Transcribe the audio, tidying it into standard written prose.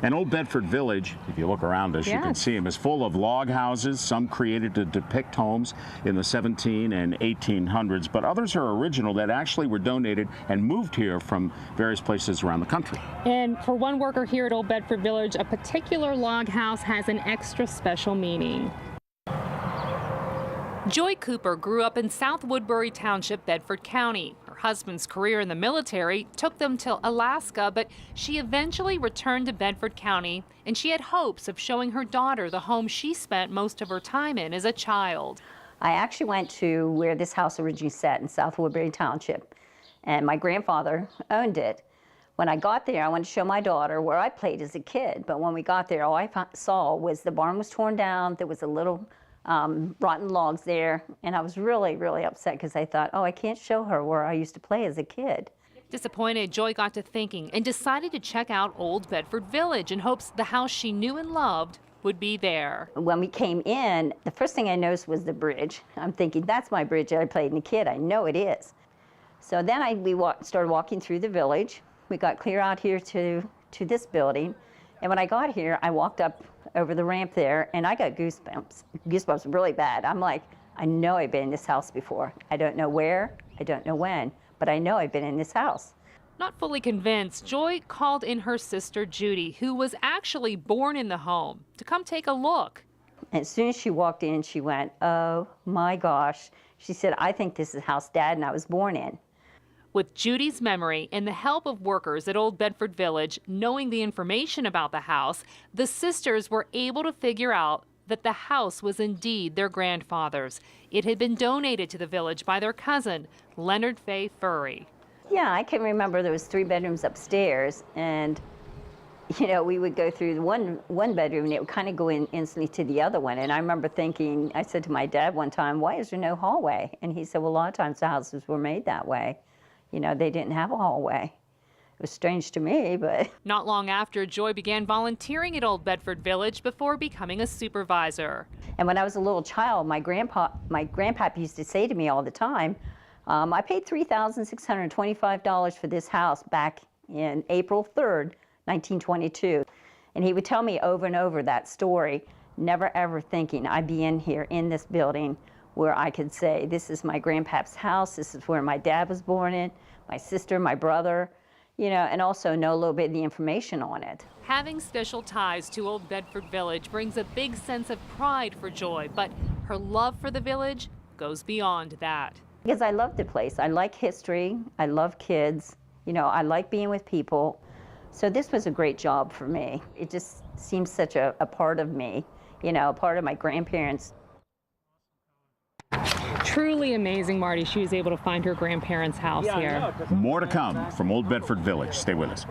And Old Bedford Village, if you look around us, you can see them, is full of log houses, some created to depict homes in the 17 and 1800s, but others are original that actually were donated and moved here from various places around the country. And for one worker here at Old Bedford Village, a particular log house has an extra special meaning. Joy Cooper grew up in South Woodbury Township, Bedford County. Her husband's career in the military took them to Alaska, but she eventually returned to Bedford County, and she had hopes of showing her daughter the home she spent most of her time in as a child. I actually went to where this house originally sat in South Woodbury Township, and my grandfather owned it. When I got there, I wanted to show my daughter where I played as a kid, but when we got there, all I saw was the barn was torn down. There was a little rotten logs there, and I was really, really upset because I thought, oh, I can't show her where I used to play as a kid. Disappointed, Joy got to thinking and decided to check out Old Bedford Village in hopes the house she knew and loved would be there. When we came in, the first thing I noticed was the bridge. I'm thinking, that's my bridge that I played as a kid. I know it is. So then we started walking through the village. We got clear out here to this building, and when I got here, I walked up over the ramp there, and I got goosebumps really bad. I'm like, I know I've been in this house before. I don't know where, I don't know when, but I know I've been in this house. Not fully convinced, Joy called in her sister Judy, who was actually born in the home, to come take a look. And as soon as she walked in, she went, oh my gosh. She said, I think this is the house Dad and I was born in. With Judy's memory and the help of workers at Old Bedford Village knowing the information about the house, the sisters were able to figure out that the house was indeed their grandfather's. It had been donated to the village by their cousin, Leonard Fay Furry. Yeah, I can remember there was 3 bedrooms upstairs, and you know, we would go through the one bedroom and it would kind of go in instantly to the other one. And I remember thinking, I said to my dad one time, why is there no hallway? And he said, well, a lot of times the houses were made that way. You know, they didn't have a hallway. It was strange to me, but... Not long after, Joy began volunteering at Old Bedford Village before becoming a supervisor. And when I was a little child, my grandpa used to say to me all the time, I paid $3,625 for this house back in April 3rd, 1922. And he would tell me over and over that story, never ever thinking I'd be in here in this building where I could say, this is my grandpa's house, this is where my dad was born in, my sister, my brother, you know, and also know a little bit of the information on it. Having special ties to Old Bedford Village brings a big sense of pride for Joy, but her love for the village goes beyond that. Because I love the place. I like history, I love kids, you know, I like being with people. So this was a great job for me. It just seems such a part of me, you know, a part of my grandparents. Truly amazing, Marty. She was able to find her grandparents' house here. More to come from Old Bedford Village. Stay with us.